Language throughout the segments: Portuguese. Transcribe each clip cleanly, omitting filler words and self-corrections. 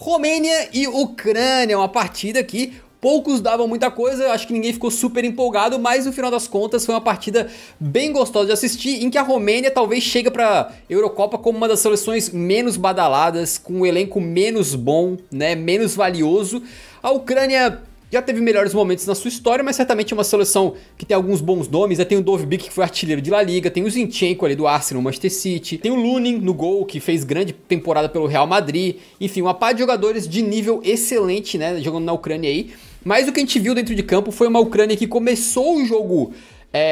Romênia e Ucrânia, uma partida que poucos davam muita coisa, acho que ninguém ficou super empolgado, mas no final das contas foi uma partida bem gostosa de assistir, em que a Romênia talvez chegue para Eurocopa como uma das seleções menos badaladas, com um elenco menos bom, né, menos valioso. A Ucrânia já teve melhores momentos na sua história, mas certamente é uma seleção que tem alguns bons nomes, né? Tem o Dovbyk, que foi artilheiro de La Liga, tem o Zinchenko ali do Arsenal, Manchester City, tem o Lunin no gol, que fez grande temporada pelo Real Madrid, enfim, uma par de jogadores de nível excelente, né, jogando na Ucrânia aí. Mas o que a gente viu dentro de campo foi uma Ucrânia que começou o jogo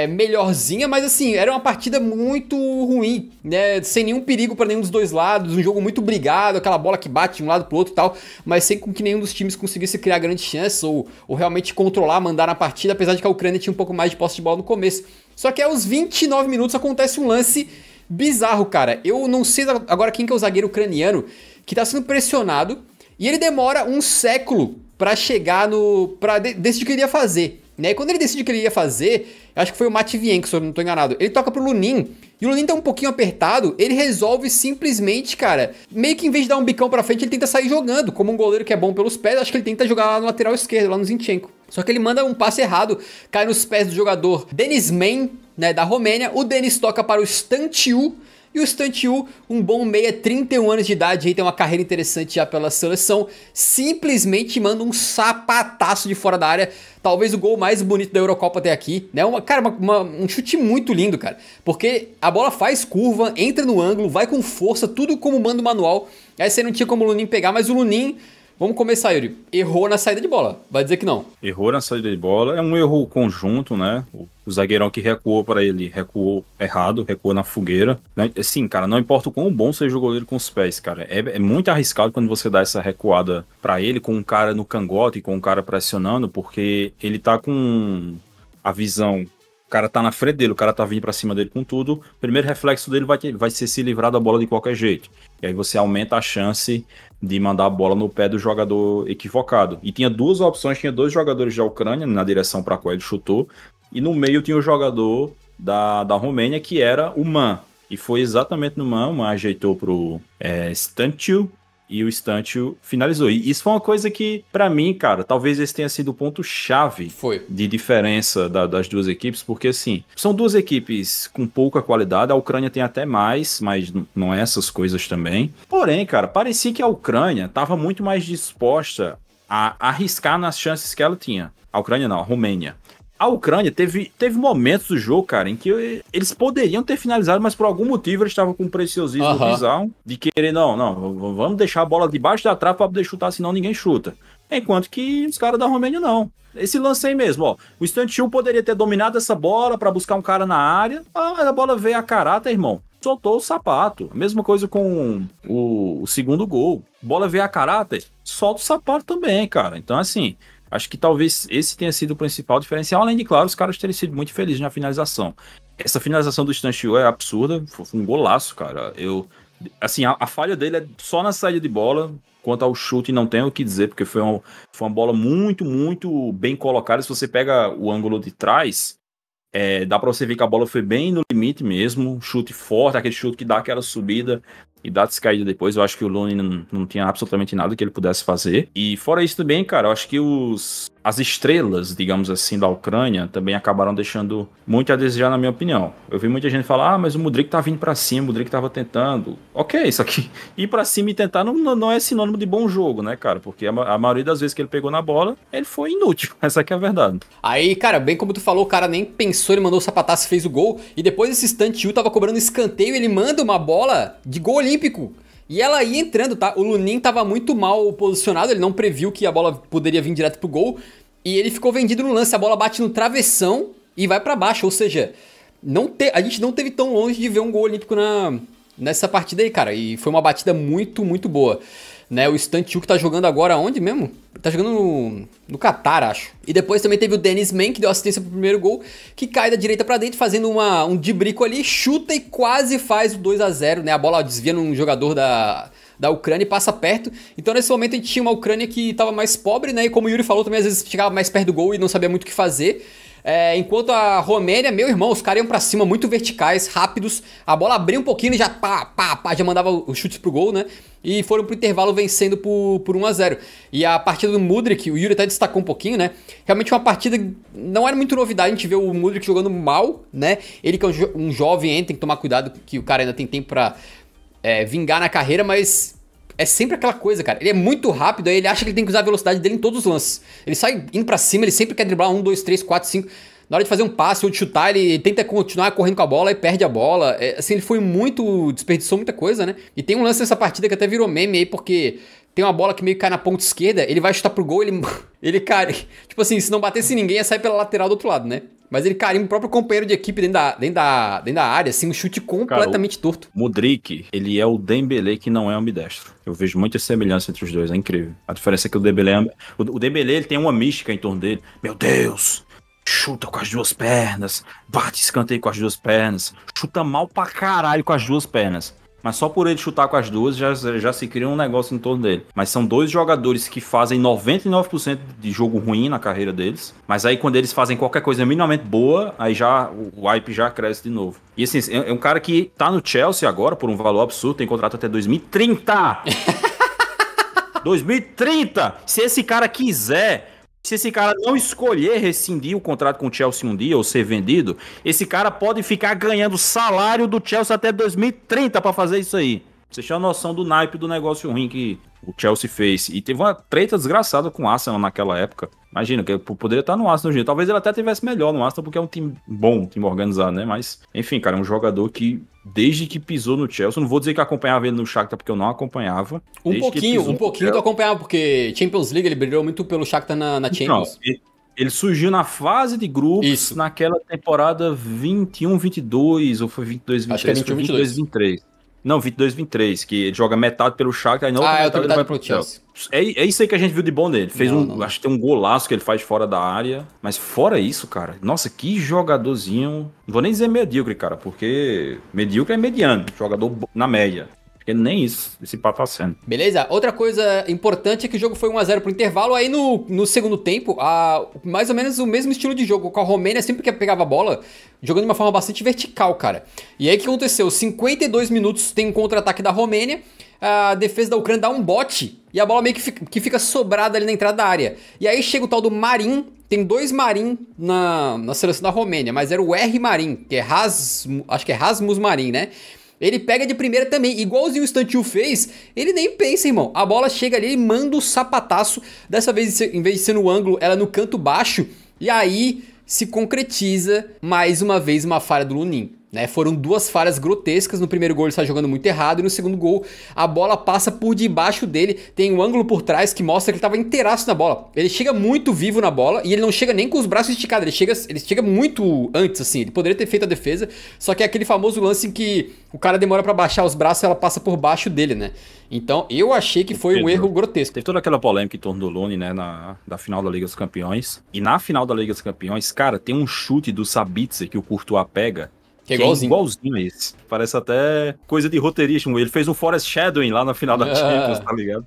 melhorzinha, mas assim, era uma partida muito ruim, né, sem nenhum perigo para nenhum dos dois lados, um jogo muito brigado, aquela bola que bate de um lado pro outro e tal, mas sem que nenhum dos times conseguisse criar grandes chances ou realmente controlar, mandar na partida, apesar de que a Ucrânia tinha um pouco mais de posse de bola no começo. Só que aos 29 minutos acontece um lance bizarro, cara. Eu não sei agora quem que é o zagueiro ucraniano que tá sendo pressionado e ele demora um século pra chegar pra decidir o que ele ia fazer, né? E quando ele decide o que ele ia fazer, acho que foi o Matvienko, se eu não tô enganado, ele toca pro Lunin, e o Lunin tá um pouquinho apertado, ele resolve simplesmente, cara, meio que em vez de dar um bicão pra frente, ele tenta sair jogando, como um goleiro que é bom pelos pés, acho que ele tenta jogar lá no lateral esquerdo, lá no Zinchenko. Só que ele manda um passe errado, cai nos pés do jogador Denis Man, né, da Romênia, o Denis toca para o Stantiu, e o Stantiu, um bom meia, 31 anos de idade, aí tem uma carreira interessante já pela seleção, simplesmente manda um sapataço de fora da área, talvez o gol mais bonito da Eurocopa até aqui, né? Um chute muito lindo, cara, porque a bola faz curva, entra no ângulo, vai com força, tudo como manda o manual, aí você não tinha como o Lunin pegar, mas o Lunin... Vamos começar, Yuri. Errou na saída de bola. Vai dizer que não. Errou na saída de bola. É um erro conjunto, né? O zagueirão que recuou para ele recuou errado, recuou na fogueira. Assim, cara, não importa o quão bom seja o goleiro com os pés, cara. É muito arriscado quando você dá essa recuada para ele com um cara no cangote, com um cara pressionando, porque ele tá com a visão... O cara tá na frente dele, o cara tá vindo pra cima dele com tudo. O primeiro reflexo dele vai ser se livrar da bola de qualquer jeito. E aí você aumenta a chance de mandar a bola no pé do jogador equivocado. E tinha duas opções, tinha dois jogadores da Ucrânia na direção para qual ele chutou. E no meio tinha o jogador da Romênia, que era o Man. E foi exatamente no Man, o Man ajeitou pro Stantiu. E o Stantiu finalizou. E isso foi uma coisa que, pra mim, cara, talvez esse tenha sido o ponto-chave de diferença das duas equipes, porque, assim, são duas equipes com pouca qualidade, a Ucrânia tem até mais, mas não é essas coisas também. Porém, cara, parecia que a Ucrânia estava muito mais disposta a arriscar nas chances que ela tinha. A Ucrânia não, a Romênia. A Ucrânia teve momentos do jogo, cara, em que eles poderiam ter finalizado, mas por algum motivo eles estavam com um preciosismo bizarro de querer, não, vamos deixar a bola debaixo da trave pra poder chutar, senão ninguém chuta. Enquanto que os caras da Romênia não. Esse lance aí mesmo, ó. O Stantiu poderia ter dominado essa bola pra buscar um cara na área, a bola veio a caráter, irmão. Soltou o sapato. A mesma coisa com o segundo gol. Bola veio a caráter, solta o sapato também, cara. Então, assim... Acho que talvez esse tenha sido o principal diferencial, além de, claro, os caras terem sido muito felizes na finalização. Essa finalização do Stantiu é absurda, foi um golaço, cara. Assim, a falha dele é só na saída de bola, quanto ao chute não tenho o que dizer, porque foi uma bola muito, muito bem colocada. Se você pega o ângulo de trás, dá pra você ver que a bola foi bem no limite mesmo, chute forte, aquele chute que dá aquela subida e dá descaída depois. Eu acho que o Lunin não tinha absolutamente nada que ele pudesse fazer. E fora isso também, cara, eu acho que as estrelas, digamos assim, da Ucrânia também acabaram deixando muito a desejar, na minha opinião. Eu vi muita gente falar, mas o Mudryk tá vindo pra cima, o Mudryk tava tentando. Ok, isso aqui, ir pra cima e tentar não é sinônimo de bom jogo, né, cara? Porque a maioria das vezes que ele pegou na bola, ele foi inútil. Essa aqui é a verdade. Aí, cara, bem como tu falou, o cara nem pensou, ele mandou o sapataço e fez o gol. E depois esse Stantiu tava cobrando escanteio, ele manda uma bola de gol olímpico. E ela ia entrando, tá? O Lunin tava muito mal posicionado, ele não previu que a bola poderia vir direto pro gol. E ele ficou vendido no lance, a bola bate no travessão e vai pra baixo. Ou seja, a gente não teve tão longe de ver um gol olímpico nessa partida aí, cara. E foi uma batida muito, muito boa. Né, o Stantiu que tá jogando agora onde mesmo? Tá jogando no Catar, acho. E depois também teve o Denis Man, que deu assistência pro primeiro gol, que cai da direita pra dentro, fazendo um dibrico ali, chuta e quase faz o 2-0, né? A bola desvia num jogador da Ucrânia e passa perto. Então nesse momento a gente tinha uma Ucrânia que tava mais pobre, né? E como o Yuri falou também, às vezes chegava mais perto do gol e não sabia muito o que fazer. Enquanto a Romênia, meu irmão, os caras iam pra cima muito verticais, rápidos. A bola abria um pouquinho e já já mandava os chutes pro gol, né? E foram pro intervalo vencendo por 1-0. E a partida do Mudryk, o Yuri até destacou um pouquinho, né? Realmente uma partida não era muito novidade a gente ver o Mudryk jogando mal, né? Ele que é um jovem ainda, tem que tomar cuidado que o cara ainda tem tempo pra vingar na carreira, mas é sempre aquela coisa, cara. Ele é muito rápido, aí ele acha que ele tem que usar a velocidade dele em todos os lances. Ele sai indo pra cima, ele sempre quer driblar 1, 2, 3, 4, 5... Na hora de fazer um passe ou de chutar, ele tenta continuar correndo com a bola e perde a bola. Assim, ele foi desperdiçou muita coisa, né? E tem um lance nessa partida que até virou meme aí, porque tem uma bola que meio que cai na ponta esquerda, ele vai chutar pro gol, ele cai. Tipo assim, se não batesse ninguém, ia sair pela lateral do outro lado, né? Mas ele carimba o próprio companheiro de equipe dentro da área, assim, um chute completamente torto. Mudryk, ele é o Dembélé que não é ambidestro. Eu vejo muita semelhança entre os dois, é incrível. A diferença é que o Dembélé, o Dembélé ele tem uma mística em torno dele. Meu Deus! Chuta com as duas pernas, bate escanteio com as duas pernas, chuta mal pra caralho com as duas pernas. Mas só por ele chutar com as duas já se cria um negócio em torno dele. Mas são dois jogadores que fazem 99% de jogo ruim na carreira deles. Mas aí quando eles fazem qualquer coisa minimamente boa, aí já o hype já cresce de novo. E assim, é um cara que tá no Chelsea agora por um valor absurdo, tem contrato até 2030! 2030! Se esse cara quiser... Se esse cara não escolher rescindir o contrato com o Chelsea um dia ou ser vendido, esse cara pode ficar ganhando o salário do Chelsea até 2030 pra fazer isso aí. Você tinha a noção do naipe do negócio ruim que o Chelsea fez. E teve uma treta desgraçada com o Arsenal naquela época. Imagina, que ele poderia estar no Arsenal hoje em dia. Talvez ele até tivesse melhor no Arsenal, porque é um time bom, um time organizado, né? Mas, enfim, cara, é um jogador que, desde que pisou no Chelsea, não vou dizer que acompanhava ele no Shakhtar, porque eu não acompanhava. Um pouquinho tu acompanhava, porque Champions League ele brilhou muito pelo Shakhtar na Champions. Não, ele surgiu na fase de grupos, naquela temporada 21-22, ou foi 22-23? Acho que é 22-23. Não, 22-23, que ele joga metade pelo Shakhtar e na outra metade ele vai pro Chelsea. É isso aí que a gente viu de bom dele. Fez acho que tem um golaço que ele faz fora da área. Mas fora isso, cara, nossa, que jogadorzinho. Não vou nem dizer medíocre, cara, porque medíocre é mediano, jogador na média. Porque nem isso, esse papo tá sendo. Beleza? Outra coisa importante é que o jogo foi 1-0 pro intervalo. Aí no segundo tempo, mais ou menos o mesmo estilo de jogo. Com a Romênia sempre que pegava a bola, jogando de uma forma bastante vertical, cara. E aí o que aconteceu? 52 minutos tem um contra-ataque da Romênia. A defesa da Ucrânia dá um bote e a bola meio que fica sobrada ali na entrada da área. E aí chega o tal do Marin. Tem dois Marin na seleção da Romênia, mas era o R Marin, que acho que é Rasmus Marin, né? Ele pega de primeira também, igualzinho o Stantil fez, ele nem pensa, irmão. A bola chega ali e manda o sapataço. Dessa vez, em vez de ser no ângulo, ela no canto baixo. E aí se concretiza mais uma vez uma falha do Lunin. Né? Foram duas falhas grotescas. No primeiro gol ele está jogando muito errado, e no segundo gol a bola passa por debaixo dele. Tem um ângulo por trás que mostra que ele estava inteiraço na bola. Ele chega muito vivo na bola e ele não chega nem com os braços esticados. Ele chega muito antes, assim. Ele poderia ter feito a defesa, só que é aquele famoso lance em que o cara demora para baixar os braços e ela passa por baixo dele, né? Então eu achei que foi um erro grotesco. Teve toda aquela polêmica em torno do Lune, né, da final da Liga dos Campeões. E na final da Liga dos Campeões, cara, tem um chute do Sabitzer que o Courtois pega. Que é igualzinho a esse. Parece até coisa de roteirista. Ele fez um foreshadowing lá na final da Champions, tá ligado?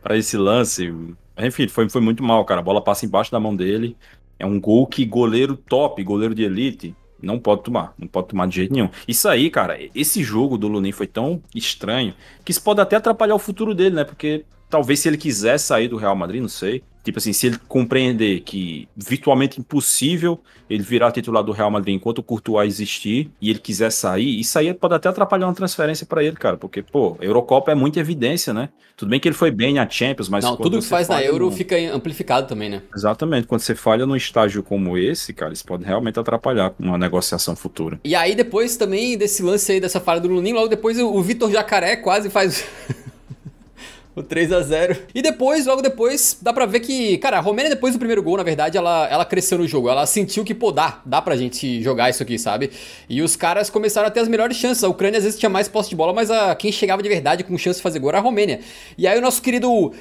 Pra esse lance. Enfim, foi muito mal, cara. A bola passa embaixo da mão dele. É um gol que goleiro top, goleiro de elite, não pode tomar. Não pode tomar de jeito nenhum. Isso aí, cara, esse jogo do Lunin foi tão estranho que isso pode até atrapalhar o futuro dele, né? Porque talvez se ele quiser sair do Real Madrid, não sei. Tipo assim, se ele compreender que virtualmente impossível ele virar titular do Real Madrid enquanto o Courtois existir e ele quiser sair, isso aí pode até atrapalhar uma transferência pra ele, cara, porque, pô, a Eurocopa é muita evidência, né? Tudo bem que ele foi bem na Champions, mas... Não, tudo que faz na Euro fica amplificado também, né? Exatamente, quando você falha num estágio como esse, cara, isso pode realmente atrapalhar uma negociação futura. E aí depois também desse lance aí, dessa falha do Lunin, logo depois o Vitor Jacaré quase faz... o 3-0. E depois, logo depois, dá pra ver que, cara, a Romênia depois do primeiro gol, na verdade, ela cresceu no jogo. Ela sentiu que, pô, dá pra gente jogar isso aqui, sabe? E os caras começaram a ter as melhores chances. A Ucrânia às vezes tinha mais posse de bola, mas quem chegava de verdade com chance de fazer gol era a Romênia. E aí o nosso querido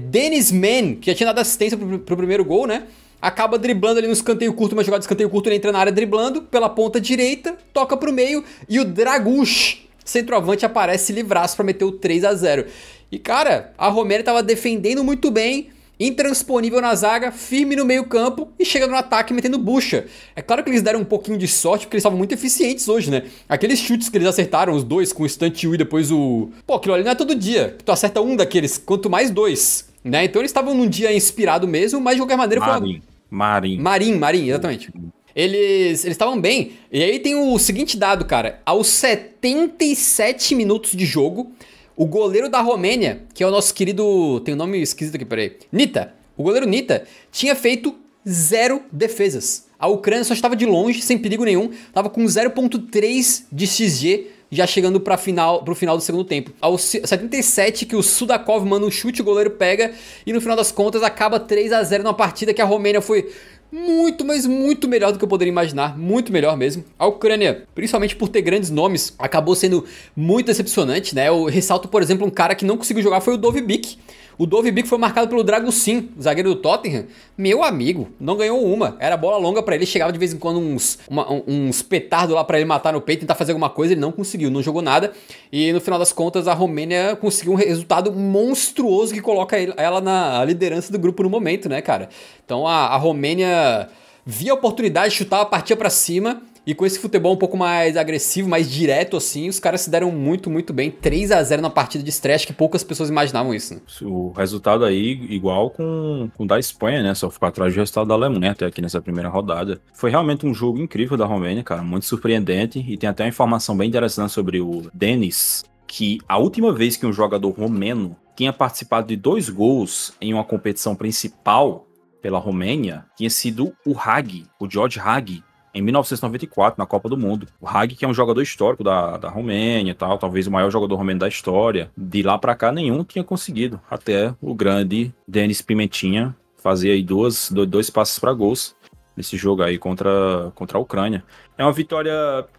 Dennis Mann, que já tinha dado assistência pro primeiro gol, né? Acaba driblando ali no escanteio curto, uma jogada de escanteio curto, ele entra na área driblando pela ponta direita, toca pro meio e o Dragush, centroavante, aparece livraço pra meter o 3-0. E, cara, a Romênia tava defendendo muito bem intransponível na zaga, firme no meio campo e chega no ataque metendo bucha. É claro que eles deram um pouquinho de sorte porque eles estavam muito eficientes hoje, né? Aqueles chutes que eles acertaram, os dois, com o Stunt e depois o... Pô, aquilo ali não é todo dia. Tu acerta um daqueles, quanto mais dois, né? Então eles estavam num dia inspirado mesmo, mas de qualquer maneira foi Marim, exatamente. Eles estavam bem. E aí tem o seguinte dado, cara. Aos 77 minutos de jogo, o goleiro da Romênia, que é o nosso querido... Tem um nome esquisito aqui, peraí. Nita. O goleiro Nita tinha feito 0 defesas. A Ucrânia só estava de longe, sem perigo nenhum. Tava com 0.3 de XG, já chegando pro final do segundo tempo. Aos 77 que o Sudakov manda um chute, o goleiro pega. E no final das contas acaba 3-0 numa partida que a Romênia foi... muito, mas muito melhor do que eu poderia imaginar. Muito melhor mesmo. A Ucrânia, principalmente por ter grandes nomes, acabou sendo muito decepcionante, né? Eu ressalto, por exemplo, um cara que não conseguiu jogar foi o Dovbyk. O Dovbyk foi marcado pelo Dragusin, zagueiro do Tottenham. Meu amigo, não ganhou uma. Era bola longa pra ele, chegava de vez em quando uns petardos lá pra ele matar no peito, tentar fazer alguma coisa, ele não conseguiu, não jogou nada. E no final das contas, a Romênia conseguiu um resultado monstruoso que coloca ela na liderança do grupo no momento, né, cara? Então a Romênia via a oportunidade, chutava, partia pra cima. E com esse futebol um pouco mais agressivo, mais direto assim, os caras se deram muito, muito bem. 3-0 na partida de estreia, acho que poucas pessoas imaginavam isso, né? O resultado aí igual com o da Espanha, né? Só ficou atrás do resultado da Alemanha até aqui nessa primeira rodada. Foi realmente um jogo incrível da Romênia, cara, muito surpreendente. E tem até uma informação bem interessante sobre o Denis, que a última vez que um jogador romeno tinha participado de 2 gols em uma competição principal pela Romênia, tinha sido o Hagi, o George Hagi, em 1994, na Copa do Mundo. O Hagi, que é um jogador histórico da Romênia e tal, talvez o maior jogador romeno da história. De lá pra cá, nenhum tinha conseguido. Até o grande Denis Pimentinha fazer aí dois passes para gols nesse jogo aí contra a Ucrânia. É uma vitória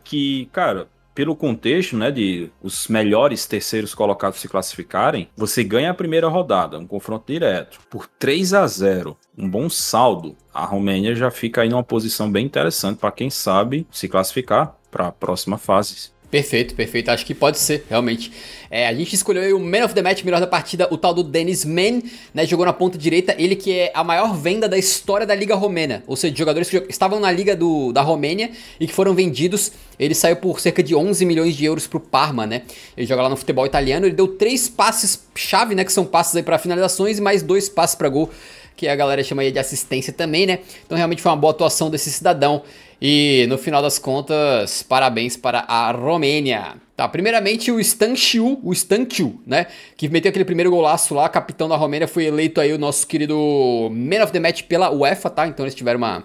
que, cara, pelo contexto, né, de os melhores terceiros colocados se classificarem, você ganha a primeira rodada, um confronto direto, por 3-0, um bom saldo. A Romênia já fica aí numa posição bem interessante para quem sabe se classificar para a próxima fase. Perfeito, perfeito. Acho que pode ser, realmente. A gente escolheu aí o Man of the Match, melhor da partida, o tal do Denis Man, né? Jogou na ponta direita, ele que é a maior venda da história da Liga Romena. Ou seja, jogadores que estavam na Liga da Romênia e que foram vendidos. Ele saiu por cerca de 11 milhões de euros pro Parma, né? Ele joga lá no futebol italiano, ele deu 3 passes-chave, né? Que são passes aí para finalizações e mais 2 passes para gol, que a galera chama aí de assistência também, né? Então realmente foi uma boa atuação desse cidadão. E no final das contas, parabéns para a Romênia. Tá, primeiramente o Stanciu, né? Que meteu aquele primeiro golaço lá, capitão da Romênia, foi eleito aí o nosso querido Man of the Match pela UEFA, tá? Então eles tiveram uma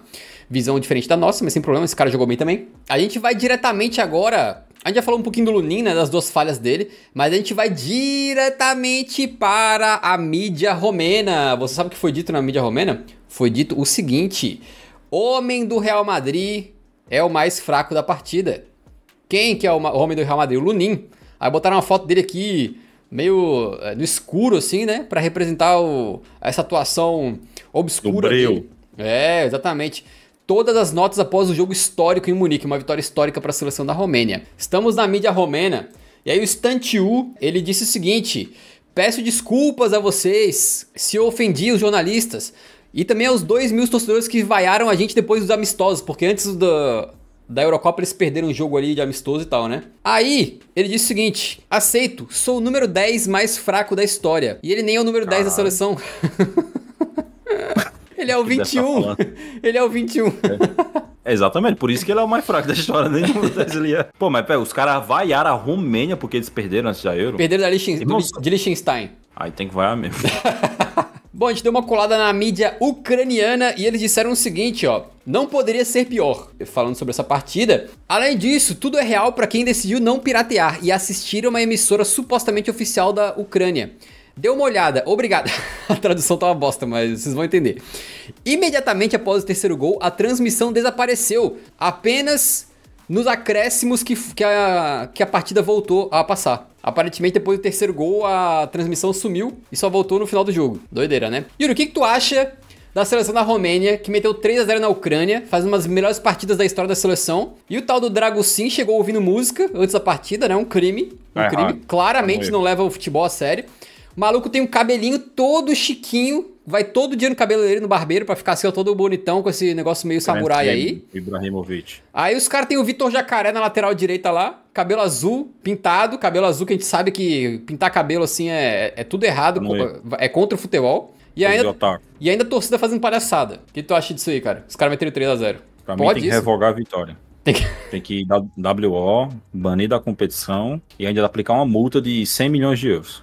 visão diferente da nossa, mas sem problema, esse cara jogou bem também. A gente vai diretamente agora... A gente já falou um pouquinho do Lunin, né, das 2 falhas dele, mas a gente vai diretamente para a mídia romena. Você sabe o que foi dito na mídia romena? Foi dito o seguinte: homem do Real Madrid é o mais fraco da partida. Quem que é o homem do Real Madrid? O Lunin. Aí botaram uma foto dele aqui, meio no escuro assim, né, para representar essa atuação obscura dele. Exatamente. Todas as notas após o jogo histórico em Munique, uma vitória histórica para a seleção da Romênia. Estamos na mídia romena, e aí o Stanciu, ele disse o seguinte: peço desculpas a vocês se eu ofendi os jornalistas, e também aos 2.000 torcedores que vaiaram a gente depois dos amistosos, porque antes da Eurocopa eles perderam um jogo ali de amistoso e tal, né? Aí, ele disse o seguinte: aceito, sou o número 10 mais fraco da história, e ele nem é o número 10 da seleção. Ele é o 21. Ele é o 21. Exatamente, por isso que ele é o mais fraco da história. Nem Pô, mas os caras vaiaram a Romênia porque eles perderam antes da Euro. Perderam de Liechtenstein. Aí tem que vaiar mesmo. Bom, a gente deu uma colada na mídia ucraniana e eles disseram o seguinte, ó: não poderia ser pior, falando sobre essa partida. Além disso, tudo é real para quem decidiu não piratear e assistir a uma emissora supostamente oficial da Ucrânia. Dê uma olhada, obrigado. A tradução tá uma bosta, mas vocês vão entender. Imediatamente após o terceiro gol, a transmissão desapareceu. Apenas nos acréscimos que a partida voltou a passar. Aparentemente, depois do terceiro gol, a transmissão sumiu e só voltou no final do jogo. Doideira, né? Yuri, o que tu acha da seleção da Romênia, que meteu 3-0 na Ucrânia, faz umas das melhores partidas da história da seleção, e o tal do Dragusin chegou ouvindo música antes da partida, né? Um crime. Claramente não leva o futebol a sério. O maluco tem um cabelinho todo chiquinho, vai todo dia no cabeleireiro, no barbeiro, pra ficar assim, ó, todo bonitão, com esse negócio meio samurai aí. Ibrahimovic. Aí os caras tem o Vitor Jacaré na lateral direita lá, cabelo azul, pintado, cabelo azul que a gente sabe que pintar cabelo assim é tudo errado, é contra o futebol. E ainda a torcida fazendo palhaçada. O que tu acha disso aí, cara? Os caras meteram 3x0. Pra mim tem que revogar a vitória. Tem que dar WO, banir da competição e ainda aplicar uma multa de 100 milhões de euros.